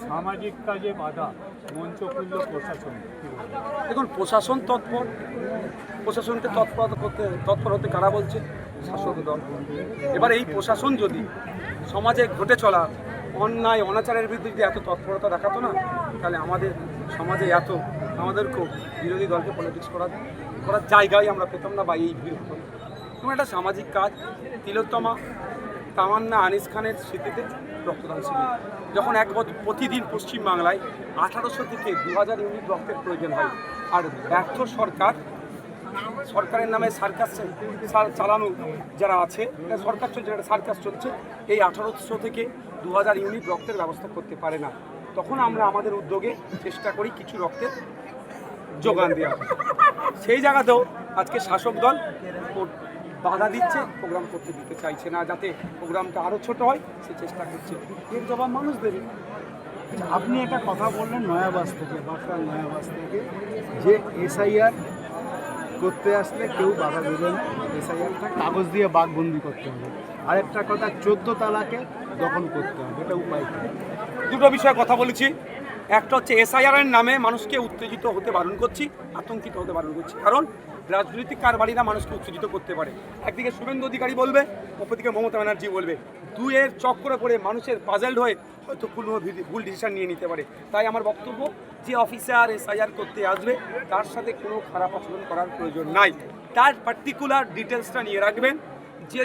সামাজিক কাজে বাধা মঞ্চ খুলল প্রশাসন। দেখুন, প্রশাসন তৎপর, প্রশাসনকে তৎপর হতে কারা বলছে? শাসক দল। এবার এই প্রশাসন যদি সমাজে ঘটে চলা অন্যায় অনাচারের বিরুদ্ধে যদি এত তৎপরতা দেখাতো না, তাহলে আমাদের সমাজে আমাদেরকেও বিরোধী দলকে পলিটিক্স করার জায়গায় আমরা পেতাম না, বা এই ভিড় হতো না। এবং একটা সামাজিক কাজ, তিলোত্তমা তামান্না আনিস খানের স্মৃতিতে রক্তদান শিবির। যখন প্রতিদিন পশ্চিমবাংলায় 1800 থেকে 2000 ইউনিট রক্তের প্রয়োজন হয়, আর ব্যর্থ সরকারের নামে সার্কাস চালানো যারা আছে, সরকার চলছে, একটা সার্কাস চলছে, এই 1800 থেকে 2000 ইউনিট রক্তের ব্যবস্থা করতে পারে না, তখন আমরা আমাদের উদ্যোগে চেষ্টা করি কিছু রক্তের যোগান দেওয়া। সেই জায়গাতেও আজকে শাসক দল বাধা দিচ্ছে, প্রোগ্রাম করতে দিতে চাইছে না, যাতে প্রোগ্রামটা আরও ছোট হয় সে চেষ্টা করছে। এর জবাব মানুষ দেবে। আপনি একটা কথা বললেন নয়াবাস থেকে, বাঁকড়ার নয়াবাস থেকে, যে এসআইআর করতে আসলে কেউ বাধা দেবেন, এসআইআরটা কাগজ দিয়ে বাঘবন্দি করতে হবে। আরেকটা কথা, 14 তালাকে দখল করতে হবে, এটা উপায় কি? দুটো বিষয়ে কথা বলেছি। একটা হচ্ছে এসআইআরের নামে মানুষকে উত্তেজিত হতে বারণ করছি, আতঙ্কিত হতে বারণ করছি, কারণ রাজনৈতিক কারবারিরা মানুষকে উত্তেজিত করতে পারে। একদিকে শুভেন্দু অধিকারী বলবে, অপরদিকে মমতা ব্যানার্জি বলবে, দুয়ের চক্করে পড়ে মানুষের পাজেলড হয়ে হয়তো কোনো ভুল ডিসিশন নিয়ে নিতে পারে। তাই আমার বক্তব্য, যে অফিসার এসআইআর করতে আসবে তার সাথে কোনো খারাপ আচরণ করার প্রয়োজন নাই, তার পার্টিকুলার ডিটেলসটা নিয়ে রাখবেন, যে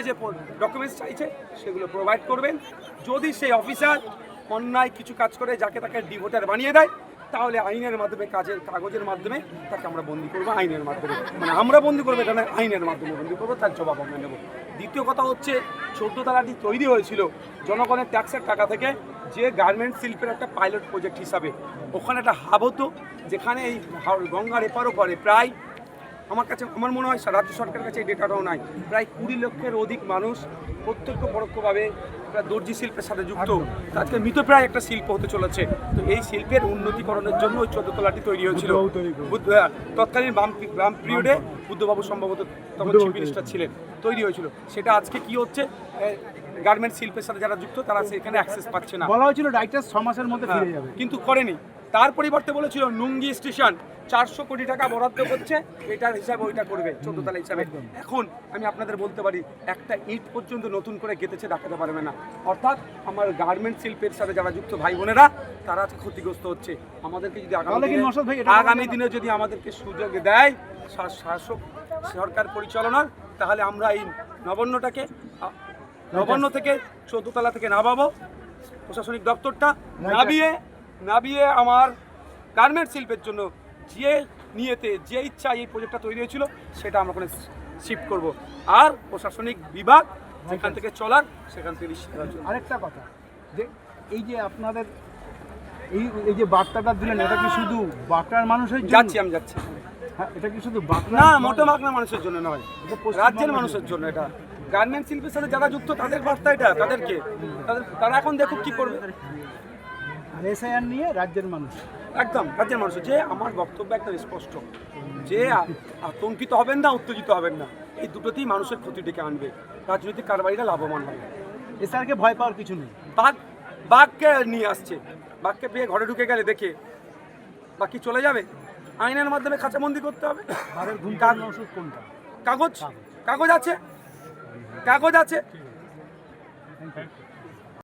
ডকুমেন্টস চাইছে সেগুলো প্রোভাইড করবেন। যদি সেই অফিসার অন্যায় কিছু কাজ করে যাকে তাকে ডিভোটার বানিয়ে দেয়, তাহলে আইনের মাধ্যমে কাগজের মাধ্যমে তাকে আমরা বন্দি করবো, আইনের মাধ্যমে, মানে আমরা বন্দি করবো এটা না, আইনের মাধ্যমে বন্দি করবো, তার জবাব আমরা নেব। দ্বিতীয় কথা হচ্ছে, 14 তালাটি তৈরি হয়েছিল জনগণের ট্যাক্সের টাকা থেকে, যে গার্মেন্টস শিল্পের একটা পাইলট প্রজেক্ট হিসাবে। ওখানে একটা হাব হতো, যেখানে এই গঙ্গার এপার ওপারে প্রায়, আমার মনে হয় রাজ্য সরকারের কাছে এই ডেটাটাও নাই, প্রায় 20 লক্ষের অধিক মানুষ প্রত্যক্ষ পরোক্ষভাবে দর্জি শিল্পের সাথে যুক্ত। আজকে মৃতপ্রায় একটা শিল্প হতে চলেছে। তো এই শিল্পের উন্নতিকরণের জন্য ওই 14 তলাটি তৈরি হয়েছিল তৎকালীন বাম পিরিয়ডে। বুদ্ধবাবু সম্ভবত তখন চিফ মিনিস্টার ছিলেন, তৈরি হয়েছিল। সেটা আজকে কি হচ্ছে, গার্মেন্টস শিল্পের সাথে যারা যুক্ত তারা সেখানে অ্যাক্সেস পাচ্ছে না। বলা হয়েছিল রাইটার্স 6 মাসের মধ্যে ফিরে যাবে, কিন্তু করেনি। তার পরিবর্তে বলেছিল নুঙ্গি স্টেশন 400 কোটি টাকা বরাদ্দ করছে, এটার হিসাবে ওইটা করবে 14 তালা হিসাবে। এখন আমি আপনাদের বলতে পারি, একটা ইট পর্যন্ত নতুন করে গেঁথেছে দেখাতে পারবে না। অর্থাৎ আমার গার্মেন্ট শিল্পের সাথে যারা যুক্ত ভাই বোনেরা, তারা ক্ষতিগ্রস্ত হচ্ছে। আমাদেরকে যদি আগামী দিনে যদি আমাদেরকে সুযোগ দেয় শাসক সরকার পরিচালনার, তাহলে আমরা এই নবান্ন থেকে 14 তালা থেকে নামাবো, প্রশাসনিক দপ্তরটা নাবিয়ে আমার গার্মেন্ট শিল্পের জন্য যে নিয়েতে যে ইচ্ছা এই প্রজেক্টটা তৈরি হয়েছিল সেটা আমরা ওখানে শিফট করব। আর প্রশাসনিক বিভাগ যেখান থেকে চলার সেখান থেকে আরেকটা কথা, যে এই যে আপনাদের এই যে বার্তাটা দিলেন, এটা কি শুধু বাঁকড়ার মানুষের জন্য? আমি যাচ্ছি। হ্যাঁ, এটা কি শুধু বাঁকড়া? না, মোটে বাঁকড়া মানুষের জন্য নয়, রাজ্যের মানুষের জন্য। এটা গার্মেন্ট শিল্পের সাথে যারা যুক্ত তাদের বার্তা, এটা তারা এখন দেখুক কি করবে। এসআইআর নিয়ে রাজ্যের মানুষ, একদম রাজ্যের মানুষ, যে আমার বক্তব্য একদম স্পষ্ট, যে আতঙ্কিত হবেন না, উত্তেজিত হবেন না, এই দুটোতেই মানুষের ক্ষতি ডেকে আনবে, রাজনৈতিক কারবারিরা লাভবান হবে। এসআইআরকে ভয় পাওয়ার কিছু নেই। বাঘকে নিয়ে আসছে, বাঘকে পেয়ে ঘরে ঢুকে গেলে দেখে বাকি চলে যাবে, আইনের মাধ্যমে খাঁচাবন্দি করতে হবে। ওষুধ কোনটা? কাগজ আছে।